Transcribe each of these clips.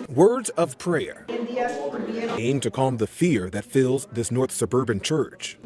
Words of prayer aim to calm the fear that fills this North Suburban church.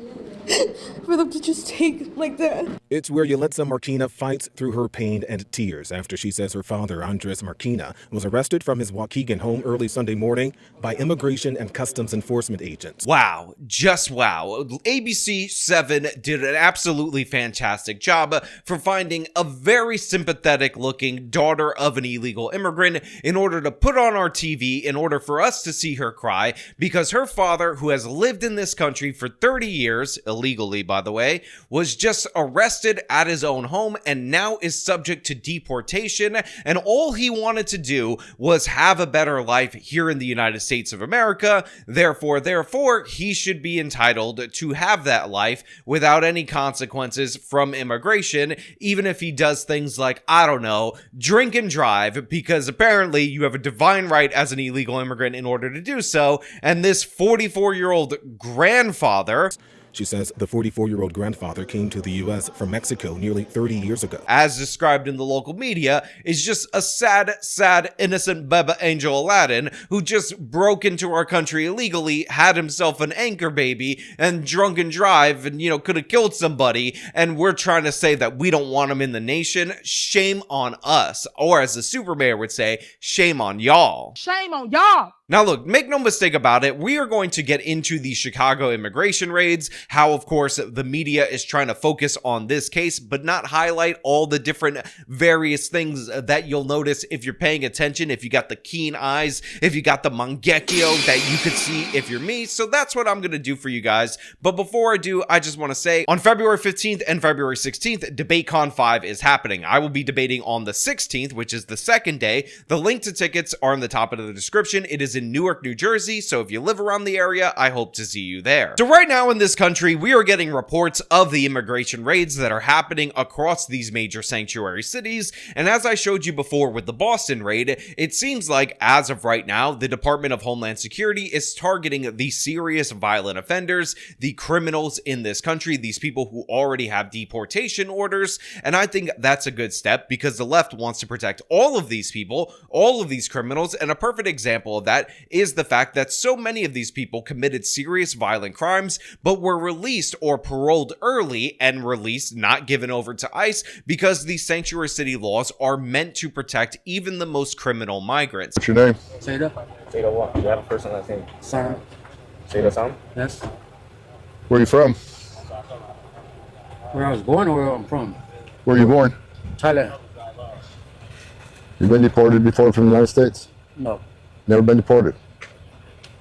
For them to just take like that. It's where Yelitsa Marquina fights through her pain and tears after she says her father, Andres Marquina, was arrested from his Waukegan home early Sunday morning by immigration and customs enforcement agents. Wow, just wow. ABC 7 did an absolutely fantastic job for finding a very sympathetic looking daughter of an illegal immigrant in order to put on our TV in order for us to see her cry, because her father, who has lived in this country for 30 years, illegally by the way, was just arrested at his own home and now is subject to deportation, and all he wanted to do was have a better life here in the United States of America. Therefore, he should be entitled to have that life without any consequences from immigration, even if he does things like, I don't know, drink and drive, because apparently you have a divine right as an illegal immigrant in order to do so, and this 44-year-old grandfather... She says the 44-year-old grandfather came to the U.S. from Mexico nearly 30 years ago. As described in the local media, is just a sad, innocent Beba Angel Aladdin who just broke into our country illegally, had himself an anchor baby, and drunk and drive, and, could have killed somebody, and we're trying to say that we don't want him in the nation. Shame on us. Or as the super mayor would say, shame on y'all. Shame on y'all. Now look, make no mistake about it, we are going to get into the Chicago immigration raids, how of course the media is trying to focus on this case, but not highlight all the different various things that you'll notice if you're paying attention, if you got the keen eyes, if you got the mangekyo that you could see if you're me. So that's what I'm going to do for you guys. But before I do, I just want to say on February 15th and February 16th, DebateCon 5 is happening. I will be debating on the 16th, which is the second day. The link to tickets are in the top of the description. It is in Newark, New Jersey, so if you live around the area, I hope to see you there. So right now in this country, we are getting reports of the immigration raids that are happening across these major sanctuary cities, and as I showed you before with the Boston raid, it seems like, as of right now, the Department of Homeland Security is targeting the serious violent offenders, the criminals in this country, these people who already have deportation orders, and I think that's a good step because the left wants to protect all of these people, all of these criminals, and a perfect example of that is the fact that so many of these people committed serious violent crimes but were released or paroled early and released, not given over to ICE, because these sanctuary city laws are meant to protect even the most criminal migrants. What's your name? Seda. Seda what? You have a first and last name? Sam. Seda Sam? Yes. Where are you from? Where I was born or where I'm from? Where are you born? Thailand. You been deported before from the United States? No. Never been deported?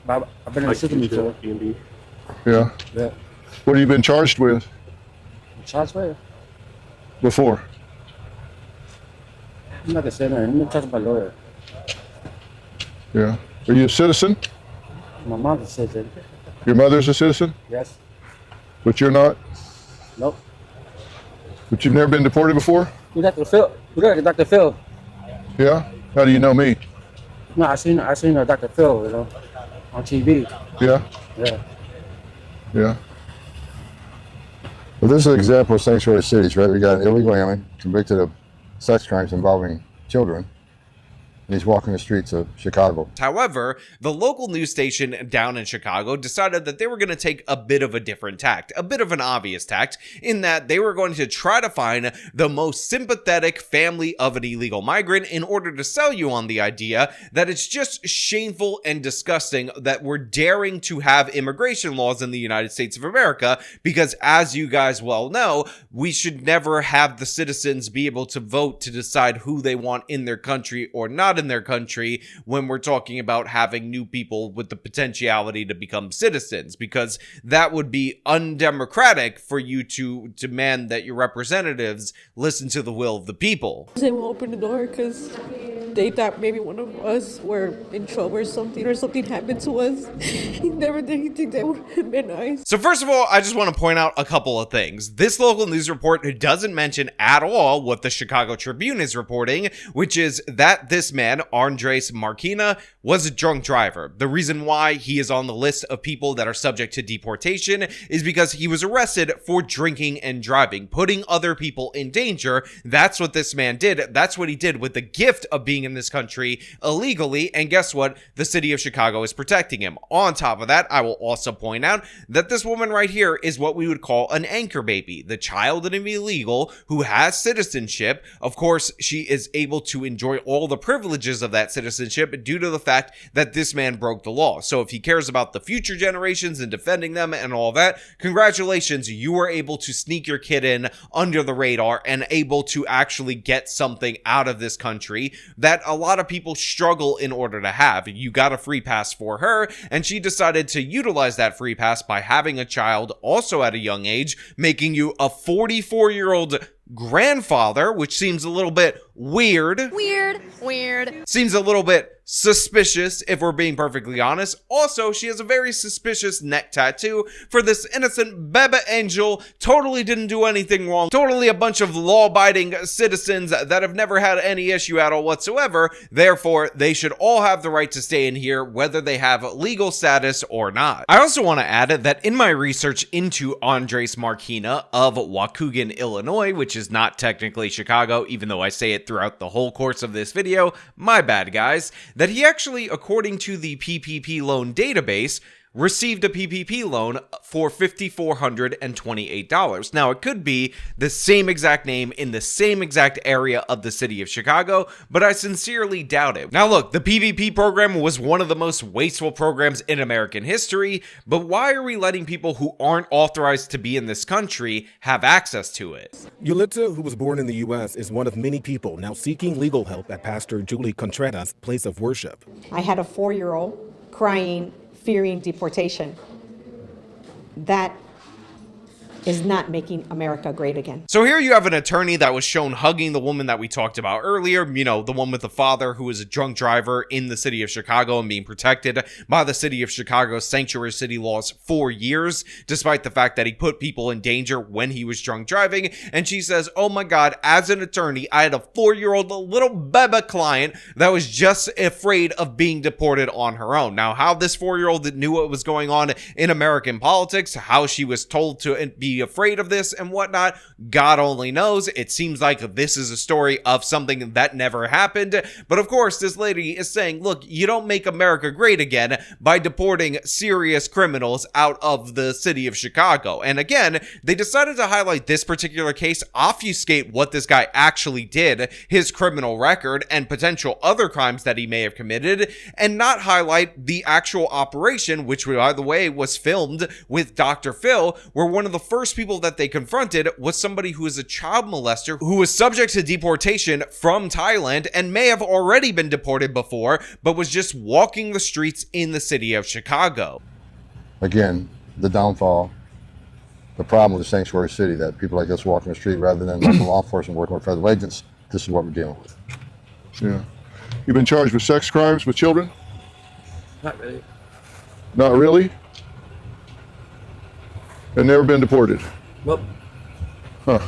I've been in the system before. Yeah. Yeah. What have you been charged with Shots fired. before? I'm not gonna say nothing. I'm gonna talk to my lawyer. Yeah. Are you a citizen? My mom's a citizen. Your mother's a citizen? Yes. But you're not? Nope. But you've never been deported before? You Dr. Phil. You got Dr. Phil. Yeah? How do you know me? No, I seen Dr. Phil, on TV. Yeah? Yeah. Yeah. Well, this is an example of sanctuary cities, right? We got an illegal alien convicted of sex crimes involving children, and he's walking the streets of Chicago. However, the local news station down in Chicago decided that they were going to take a bit of a different tact, a bit of an obvious tact, in that they were going to try to find the most sympathetic family of an illegal migrant in order to sell you on the idea that it's just shameful and disgusting that we're daring to have immigration laws in the United States of America, because as you guys well know, we should never have the citizens be able to vote to decide who they want in their country or not in their country when we're talking about having new people with the potentiality to become citizens, because that would be undemocratic for you to demand that your representatives listen to the will of the people. They won't open the door because they thought maybe one of us were in trouble or something happened to us. He never did anything that would have been nice. So first of all, I just want to point out a couple of things. This local news report doesn't mention at all what the Chicago Tribune is reporting, which is that this man, Andres Marquina, was a drunk driver. The reason why he is on the list of people that are subject to deportation is because he was arrested for drinking and driving, putting other people in danger. That's what this man did. That's what he did with the gift of being being in this country illegally, and guess what? The city of Chicago is protecting him. On top of that, I will also point out that this woman right here is what we would call an anchor baby, the child of an illegal who has citizenship. Of course, she is able to enjoy all the privileges of that citizenship due to the fact that this man broke the law. So if he cares about the future generations and defending them and all that, congratulations, you were able to sneak your kid in under the radar and able to actually get something out of this country that a lot of people struggle in order to have. You got a free pass for her, and she decided to utilize that free pass by having a child also at a young age, making you a 44-year-old grandfather, which seems a little bit weird. Seems a little bit suspicious, if we're being perfectly honest. Also, she has a very suspicious neck tattoo for this innocent Beba angel. Totally didn't do anything wrong. Totally a bunch of law-abiding citizens that have never had any issue at all whatsoever. Therefore, they should all have the right to stay in here, whether they have legal status or not. I also want to add that in my research into Andres Marquina of Waukegan, Illinois, which is not technically Chicago, even though I say it throughout the whole course of this video, my bad guys, that he actually, according to the PPP loan database, received a PPP loan for $5,428. Now, it could be the same exact name in the same exact area of the city of Chicago, but I sincerely doubt it. Now, look, the PPP program was one of the most wasteful programs in American history, but why are we letting people who aren't authorized to be in this country have access to it? Yulitza, who was born in the U.S., is one of many people now seeking legal help at Pastor Julie Contreras' place of worship. I had a 4-year-old crying, fearing deportation. That is not making America great again. So here you have an attorney that was shown hugging the woman that we talked about earlier, you know, the one with the father who is a drunk driver in the city of Chicago and being protected by the city of Chicago's sanctuary city laws for years, despite the fact that he put people in danger when he was drunk driving. And she says, oh my God, as an attorney, I had a 4-year-old little Beba client that was just afraid of being deported on her own. Now, how this 4-year-old knew what was going on in American politics, how she was told to be afraid of this and whatnot, God only knows. It seems like this is a story of something that never happened. But of course, this lady is saying, look, you don't make America great again by deporting serious criminals out of the city of Chicago. And again, they decided to highlight this particular case, obfuscate what this guy actually did, his criminal record, and potential other crimes that he may have committed, and not highlight the actual operation, which, by the way, was filmed with Dr. Phil, where one of the first people that they confronted was somebody who is a child molester who was subject to deportation from Thailand and may have already been deported before, but was just walking the streets in the city of Chicago. Again, the downfall, the problem with the sanctuary city, that people like us walking the street rather than local law enforcement working with federal agents, this is what we're dealing with. Yeah. You've been charged with sex crimes with children? Not really. Not really? And never been deported? Well, Huh.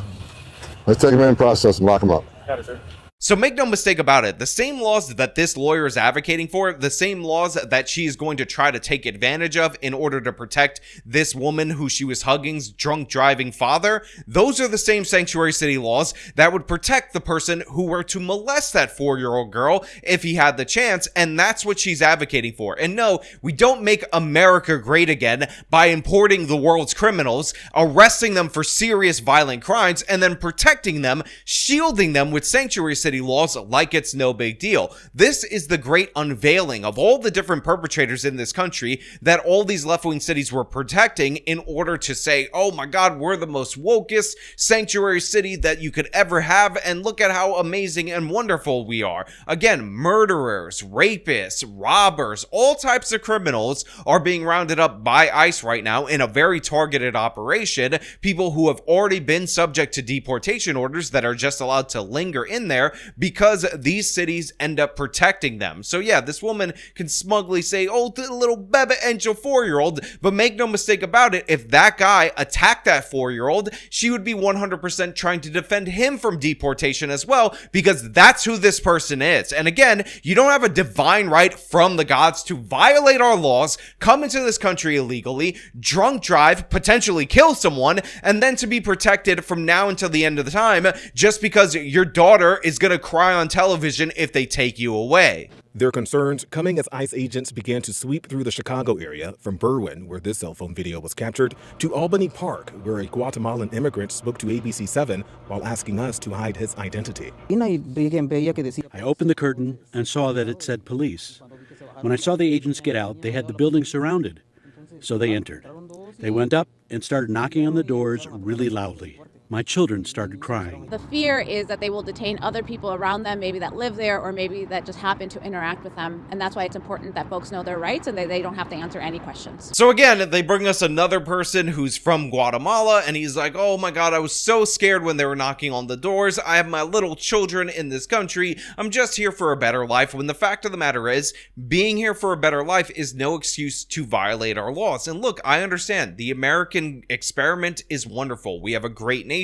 Let's take them in, process and lock them up. Got it, sir. So make no mistake about it, the same laws that this lawyer is advocating for, the same laws that she is going to try to take advantage of in order to protect this woman who she was hugging's drunk driving father, those are the same sanctuary city laws that would protect the person who were to molest that 4-year-old girl if he had the chance, and that's what she's advocating for. And no, we don't make America great again by importing the world's criminals, arresting them for serious violent crimes, and then protecting them, shielding them with sanctuary city laws like it's no big deal. This is the great unveiling of all the different perpetrators in this country that all these left-wing cities were protecting in order to say, oh my God, we're the most wokest sanctuary city that you could ever have, and look at how amazing and wonderful we are. Again, murderers, rapists, robbers, all types of criminals are being rounded up by ICE right now in a very targeted operation. People who have already been subject to deportation orders that are just allowed to linger in there because these cities end up protecting them. So yeah, this woman can smugly say, oh, the little Beba angel 4-year-old, but make no mistake about it, if that guy attacked that 4-year-old, she would be 100% trying to defend him from deportation as well, because that's who this person is. And again, you don't have a divine right from the gods to violate our laws, come into this country illegally, drunk drive, potentially kill someone, and then to be protected from now until the end of the time just because your daughter is gonna cry on television if they take you away. Their concerns coming as ICE agents began to sweep through the Chicago area, from Berwyn, where this cell phone video was captured, to Albany Park, where a Guatemalan immigrant spoke to ABC7 while asking us to hide his identity. I opened the curtain and saw that it said police. When I saw the agents get out, they had the building surrounded. So they entered. They went up and started knocking on the doors really loudly. My children started crying. The fear is that they will detain other people around them, maybe that live there or maybe that just happen to interact with them. And that's why it's important that folks know their rights and they don't have to answer any questions. So again, they bring us another person who's from Guatemala, and he's like, oh my God, I was so scared when they were knocking on the doors. I have my little children in this country. I'm just here for a better life. When the fact of the matter is, being here for a better life is no excuse to violate our laws. And look, I understand the American experiment is wonderful. We have a great nation,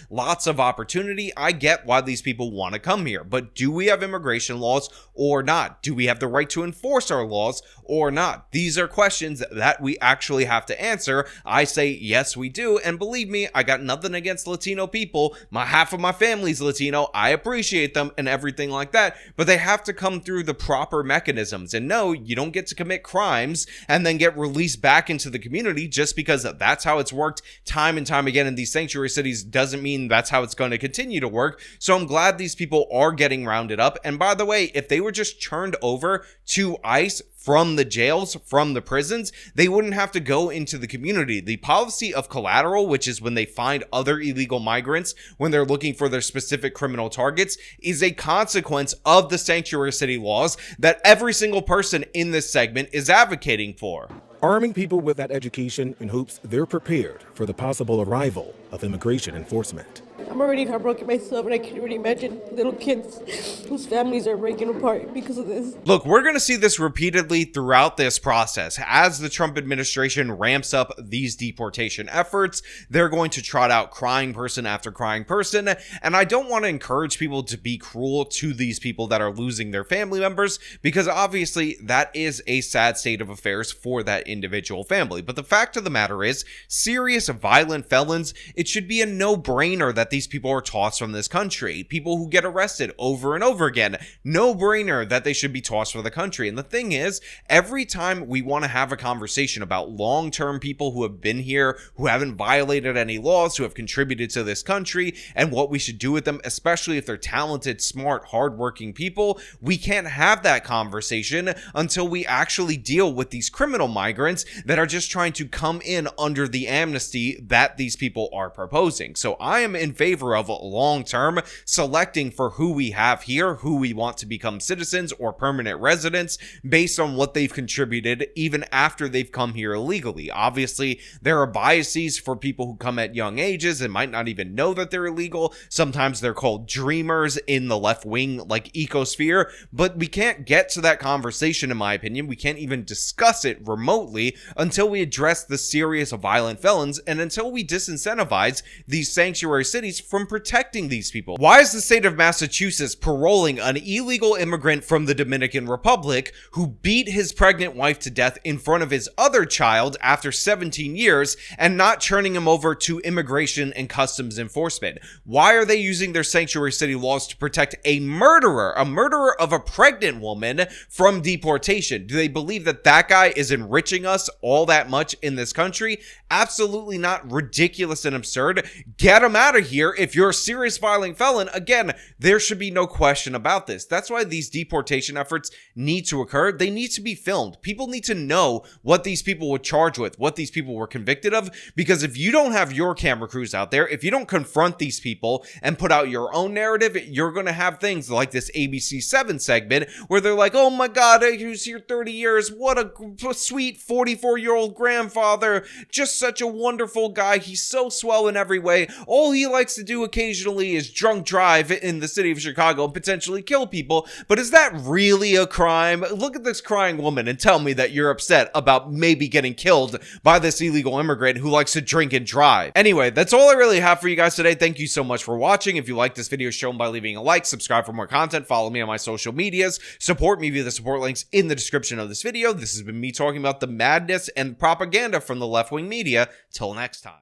lots of opportunity. I get why these people want to come here, but do we have immigration laws or not? Do we have the right to enforce our laws or not? These are questions that we actually have to answer. I say yes, we do, and believe me, I got nothing against Latino people. Half of my family's Latino. I appreciate them and everything like that, but they have to come through the proper mechanisms. And no, you don't get to commit crimes and then get released back into the community just because that's how it's worked time and time again in these sanctuary cities. Doesn't mean that's how it's going to continue to work. So I'm glad these people are getting rounded up. And by the way, if they were just turned over to ICE from the jails, from the prisons, they wouldn't have to go into the community. The policy of Collateral, which is when they find other illegal migrants when they're looking for their specific criminal targets, is a consequence of the sanctuary city laws that every single person in this segment is advocating for. Arming people with that education in hopes they're prepared for the possible arrival of immigration enforcement. I'm already heartbroken myself, and I can't really imagine little kids whose families are breaking apart because of this. Look, we're going to see this repeatedly throughout this process. As the Trump administration ramps up these deportation efforts, they're going to trot out crying person after crying person. And I don't want to encourage people to be cruel to these people that are losing their family members, because obviously that is a sad state of affairs for that individual family. But the fact of the matter is, serious violent felons, it should be a no-brainer that these people are tossed from this country. People who get arrested over and over again, no-brainer that they should be tossed from the country. And the thing is, every time we want to have a conversation about long-term people who have been here, who haven't violated any laws, who have contributed to this country, and what we should do with them, especially if they're talented, smart, hardworking people, we can't have that conversation until we actually deal with these criminal migrants that are just trying to come in under the amnesty that these people are proposing. So I am in favor of long-term selecting for who we have here, who we want to become citizens or permanent residents based on what they've contributed even after they've come here illegally. Obviously, there are biases for people who come at young ages and might not even know that they're illegal. Sometimes they're called dreamers in the left-wing like ecosphere, but we can't get to that conversation, in my opinion. We can't even discuss it remotely until we address the serious violent felons and until we disincentivize these sanctuary cities from protecting these people. Why is the state of Massachusetts paroling an illegal immigrant from the Dominican Republic who beat his pregnant wife to death in front of his other child after 17 years and not turning him over to immigration and customs enforcement? Why are they using their sanctuary city laws to protect a murderer of a pregnant woman from deportation? Do they believe that that guy is enriching us all that much in this country? Absolutely not. Ridiculous and absurd. Get him out of here. If you're a serious violent felon, again, there should be no question about this. That's why these deportation efforts need to occur. They need to be filmed. People need to know what these people were charged with, what these people were convicted of, because if you don't have your camera crews out there, if you don't confront these people and put out your own narrative, you're going to have things like this ABC7 segment where they're like, oh my God, he was here 30 years. What a sweet 44-year-old grandfather. Just such a wonderful guy. He's so swell in every way. All he likes to do occasionally is drunk drive in the city of Chicago and potentially kill people. But is that really a crime? Look at this crying woman and tell me that you're upset about maybe getting killed by this illegal immigrant who likes to drink and drive. Anyway, that's all I really have for you guys today. Thank you so much for watching. If you like this video, show them by leaving a like, subscribe for more content, follow me on my social medias, support me via the support links in the description of this video. This has been me talking about the madness and propaganda from the left-wing media. Till next time.